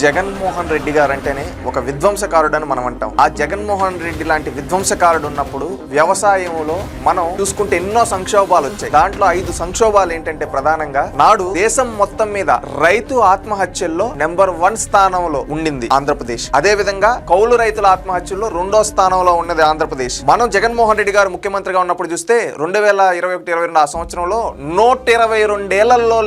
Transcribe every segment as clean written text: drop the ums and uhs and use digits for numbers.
జగన్మోహన్ రెడ్డి గారు అంటేనే ఒక విధ్వంసకారుడు అని మనం అంటాం. ఆ జగన్మోహన్ రెడ్డి లాంటి విధ్వంసకారుడు ఉన్నప్పుడు వ్యవసాయంలో మనం చూసుకుంటే ఎన్నో సంక్షోభాలు వచ్చాయి. దాంట్లో 5 సంక్షోభాలు ఏంటంటే ప్రధానంగా నాడు దేశం మొత్తం మీద రైతు ఆత్మహత్యల్లో నెంబర్ 1 స్థానంలో ఉండింది ఆంధ్రప్రదేశ్. అదే విధంగా కౌలు రైతుల ఆత్మహత్యల్లో 2వ స్థానంలో ఉన్నది ఆంధ్రప్రదేశ్. మనం జగన్మోహన్ రెడ్డి గారు ముఖ్యమంత్రిగా ఉన్నప్పుడు చూస్తే 2021-22 ఆ సంవత్సరంలో 122 ఏళ్లలో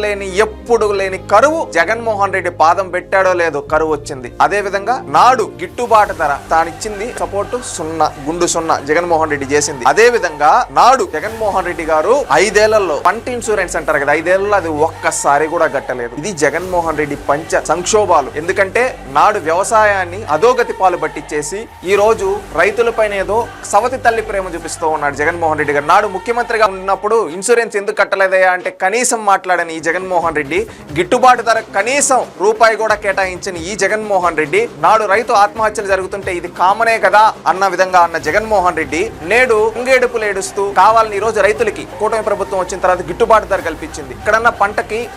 ఎప్పుడు లేని కరువు జగన్మోహన్ రెడ్డి పాదం పెట్టాడో లేదో కరువు వచ్చింది. అదే విధంగా నాడు గిట్టుబాటు ధర తానిచ్చింది సపోర్టు 0 గుండు 0 జగన్మోహన్ రెడ్డి చేసింది. అదే విధంగా నాడు జగన్మోహన్ రెడ్డి గారు 5 ఏళ్లలో పంట ఇన్సూరెన్స్ అంటారు కదా, 5 ఏళ్లలో అది ఒక్కసారి కూడా కట్టలేదు. ఇది జగన్మోహన్ రెడ్డి పంచ సంక్షోభాలు. ఎందుకంటే నాడు వ్యవసాయాన్ని అధోగతి పాలు పట్టించేసి ఈ రోజు రైతులపైన ఏదో సవతి తల్లి ప్రేమ చూపిస్తూ ఉన్నాడు జగన్మోహన్ రెడ్డి గారు. నాడు ముఖ్యమంత్రిగా ఉన్నప్పుడు ఇన్సూరెన్స్ ఎందుకు కట్టలేదయ్యా అంటే కనీసం మాట్లాడని ఈ జగన్మోహన్ రెడ్డి, గిట్టుబాటు ధర కనీసం రూపాయి కూడా కేటాయించని ఈ జగన్మోహన్ రెడ్డి, నాడు రైతు ఆత్మహత్యలు జరుగుతుంటే ఇది కామనే కదా అన్న విధంగా అన్న జగన్మోహన్ రెడ్డి నేడు ఉంగేడుపులు ఏడుస్తూ కావాలని ఈ రోజు రైతులకి కూటమి ప్రభుత్వం వచ్చిన తర్వాత గిట్టుబాటు ధర కల్పించింది. ఇక్కడన్న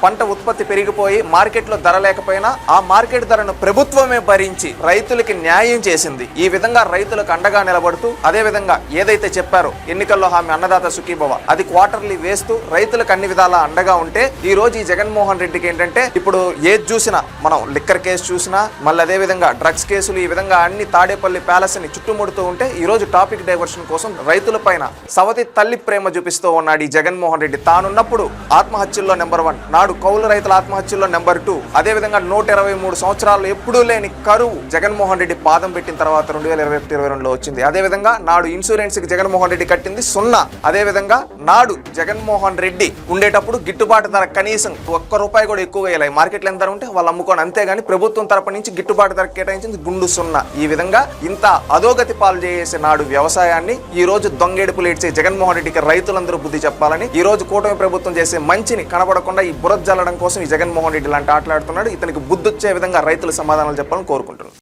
పంట ఉత్పత్తి పెరిగిపోయి మార్కెట్ లో ధర లేకపోయినా ఆ మార్కెట్ ధరను ప్రభుత్వమే భరించి రైతులకి న్యాయం చేసింది. ఈ విధంగా రైతులకు అండగా నిలబడుతూ అదే విధంగా ఏదైతే చెప్పారో ఎన్నికల్లో హామీ అన్నదాత సుఖీభవ అది క్వార్టర్లీ వేస్తూ రైతులకు అన్ని విధాలా అండగా ఉంటే ఈ రోజు ఈ జగన్మోహన్ రెడ్డికి ఏంటంటే ఇప్పుడు ఏది చూసినా మనం లిక్కర్ కేసు చూసినా మళ్ళీ అదే విధంగా డ్రగ్స్ కేసులు ఈ విధంగా అన్ని తాడేపల్లి ప్యాలెస్ ని చుట్టుముడుతూ ఉంటే ఈ రోజు టాపిక్ డైవర్షన్ కోసం రైతుల పైన సవతి తల్లి ప్రేమ చూపిస్తూ ఉన్నాడు ఈ జగన్మోహన్ రెడ్డి. తానున్నప్పుడు ఆత్మహత్యల్లో నెంబర్ 1, నాడు కౌలు రైతుల ఆత్మహత్యల్లో నెంబర్ 2, అదే విధంగా 123 సంవత్సరాలు ఎప్పుడూ లేని కరువు జగన్మోహన్ రెడ్డి పాదం పెట్టిన తర్వాత 2021-22లో వచ్చింది. అదే విధంగా నాడు ఇన్సూరెన్స్ కి జగన్మోహన్ రెడ్డి కట్టింది 0. అదే విధంగా నాడు జగన్మోహన్ రెడ్డి ఉండేటప్పుడు గిట్టుబాటు ధర కనీసం ₹1 కూడా ఎక్కువ వేయాలి. మార్కెట్లో ఎంత ధర ఉంటే వాళ్ళు అమ్ముకోని, అంతేగాని ప్రభుత్వం తరపు నుంచి గిట్టుబాటు ధర కేటాయించింది గుండు 0. ఈ విధంగా ఇంత అధోగతి పాలు చేసే నాడు వ్యవసాయాన్ని ఈ రోజు దొంగేడుపులు ఏడ్చే జగన్మోహన్ రెడ్డికి రైతులందరూ బుద్ధి చెప్పాలని ఈ రోజు కూటమి ప్రభుత్వం చేసే మంచిని కనబడకుండా ఈ బురద జల్లడం కోసం ఈ జగన్మోహన్ రెడ్డి లాంటి ఆటలాడుతున్నాడు. ఇతనికి బుద్ధి వచ్చే విధంగా రైతులు సమాధానాలు చెప్పాలని కోరుకుంటున్నారు.